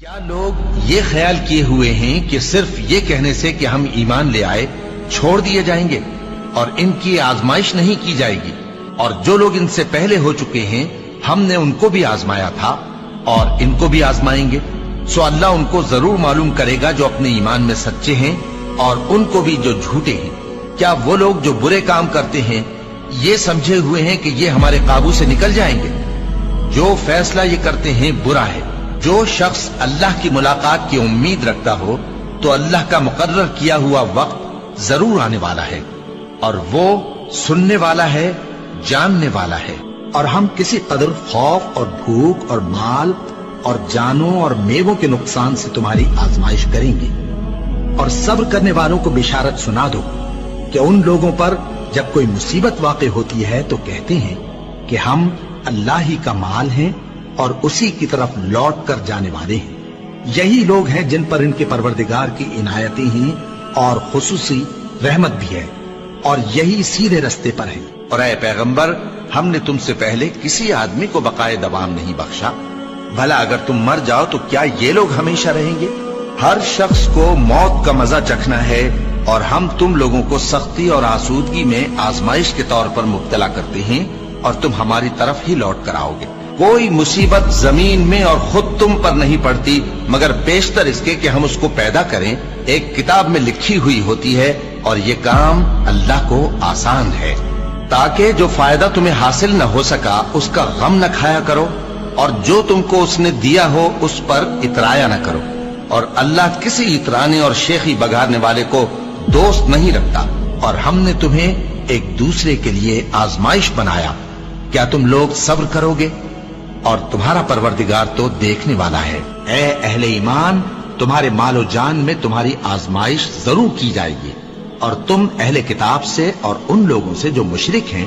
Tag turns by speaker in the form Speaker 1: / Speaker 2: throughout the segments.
Speaker 1: کیا لوگ یہ خیال کیے ہوئے ہیں کہ صرف یہ کہنے سے کہ ہم ایمان لے آئے چھوڑ دیے جائیں گے اور ان کی آزمائش نہیں کی جائے گی؟ اور جو لوگ ان سے پہلے ہو چکے ہیں ہم نے ان کو بھی آزمایا تھا اور ان کو بھی آزمائیں گے، سو اللہ ان کو ضرور معلوم کرے گا جو اپنے ایمان میں سچے ہیں اور ان کو بھی جو جھوٹے ہیں۔ کیا وہ لوگ جو برے کام کرتے ہیں یہ سمجھے ہوئے ہیں کہ یہ ہمارے قابو سے نکل جائیں گے؟ جو فیصلہ یہ کرتے ہیں برا ہے۔ جو شخص اللہ کی ملاقات کی امید رکھتا ہو تو اللہ کا مقرر کیا ہوا وقت ضرور آنے والا ہے، اور وہ سننے والا ہے، جاننے والا ہے۔
Speaker 2: اور ہم کسی قدر خوف اور بھوک اور مال اور جانوں اور میووں کے نقصان سے تمہاری آزمائش کریں گے، اور صبر کرنے والوں کو بشارت سنا دو کہ ان لوگوں پر جب کوئی مصیبت واقع ہوتی ہے تو کہتے ہیں کہ ہم اللہ ہی کا مال ہیں اور اسی کی طرف لوٹ کر جانے والے ہیں۔ یہی لوگ ہیں جن پر ان کے پروردگار کی عنایتیں ہیں اور خصوصی رحمت بھی ہے، اور یہی سیدھے رستے پر ہیں۔
Speaker 1: اور اے پیغمبر، ہم نے تم سے پہلے کسی آدمی کو بقائے دوام نہیں بخشا، بھلا اگر تم مر جاؤ تو کیا یہ لوگ ہمیشہ رہیں گے؟ ہر شخص کو موت کا مزہ چکھنا ہے، اور ہم تم لوگوں کو سختی اور آسودگی میں آزمائش کے طور پر مبتلا کرتے ہیں، اور تم ہماری طرف ہی لوٹ کر آؤ گے۔ کوئی مصیبت زمین میں اور خود تم پر نہیں پڑتی مگر بیشتر اس کے کہ ہم اس کو پیدا کریں ایک کتاب میں لکھی ہوئی ہوتی ہے، اور یہ کام اللہ کو آسان ہے، تاکہ جو فائدہ تمہیں حاصل نہ ہو سکا اس کا غم نہ کھایا کرو، اور جو تم کو اس نے دیا ہو اس پر اترایا نہ کرو۔ اور اللہ کسی اترانے اور شیخی بگاڑنے والے کو دوست نہیں رکھتا۔ اور ہم نے تمہیں ایک دوسرے کے لیے آزمائش بنایا، کیا تم لوگ صبر کرو گے؟ اور تمہارا پروردگار تو دیکھنے والا ہے۔
Speaker 2: اے اہل ایمان، تمہارے مال و جان میں تمہاری آزمائش ضرور کی جائے گی، اور تم اہل کتاب سے اور ان لوگوں سے جو مشرک ہیں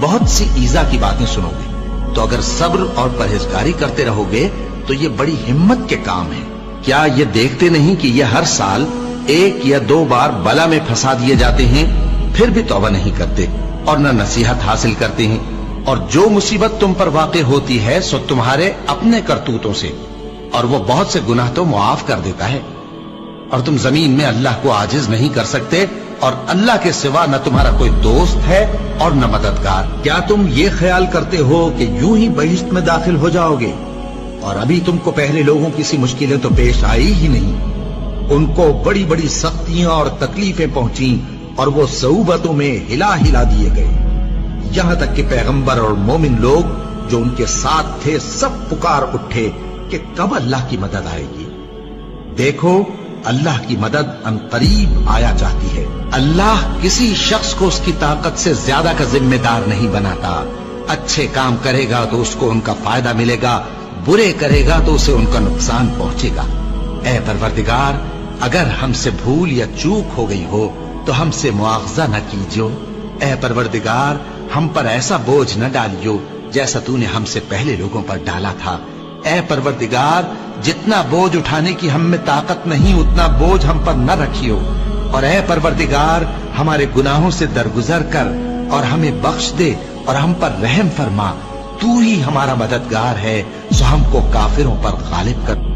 Speaker 2: بہت سی ایذا کی باتیں سنو گے، تو اگر صبر اور پرہیزگاری کرتے رہو گے تو یہ بڑی ہمت کے کام ہے۔ کیا یہ دیکھتے نہیں کہ یہ ہر سال 1 یا 2 بار بلا میں پھنسا دیے جاتے ہیں، پھر بھی توبہ نہیں کرتے اور نہ نصیحت حاصل کرتے ہیں؟ اور جو مصیبت تم پر واقع ہوتی ہے سو تمہارے اپنے کرتوتوں سے، اور وہ بہت سے گناہ تو معاف کر دیتا ہے۔ اور تم زمین میں اللہ کو عاجز نہیں کر سکتے، اور اللہ کے سوا نہ تمہارا کوئی دوست ہے اور نہ مددگار۔ کیا تم یہ خیال کرتے ہو کہ یوں ہی بہشت میں داخل ہو جاؤ گے، اور ابھی تم کو پہلے لوگوں کی سی مشکلیں تو پیش آئی ہی نہیں؟ ان کو بڑی بڑی سختیاں اور تکلیفیں پہنچیں، اور وہ صعوبتوں میں ہلا ہلا دیے گئے، یہاں تک کہ پیغمبر اور مومن لوگ جو ان کے ساتھ تھے سب پکار اٹھے کہ کب اللہ کی مدد آئے گی۔ دیکھو، اللہ کی مدد ان قریب آیا چاہتی ہے۔ اللہ کسی شخص کو اس کی طاقت سے زیادہ کا ذمہ دار نہیں بناتا۔ اچھے کام کرے گا تو اس کو ان کا فائدہ ملے گا، برے کرے گا تو اسے ان کا نقصان پہنچے گا۔ اے پروردگار، اگر ہم سے بھول یا چوک ہو گئی ہو تو ہم سے مواخذہ نہ کیجو۔ اے پروردگار، ہم پر ایسا بوجھ نہ ڈالیو جیسا تو نے ہم سے پہلے لوگوں پر ڈالا تھا۔ اے پروردگار، جتنا بوجھ اٹھانے کی ہم میں طاقت نہیں اتنا بوجھ ہم پر نہ رکھیو، اور اے پروردگار ہمارے گناہوں سے درگزر کر اور ہمیں بخش دے اور ہم پر رحم فرما۔ تو ہی ہمارا مددگار ہے، سو ہم کو کافروں پر غالب کر۔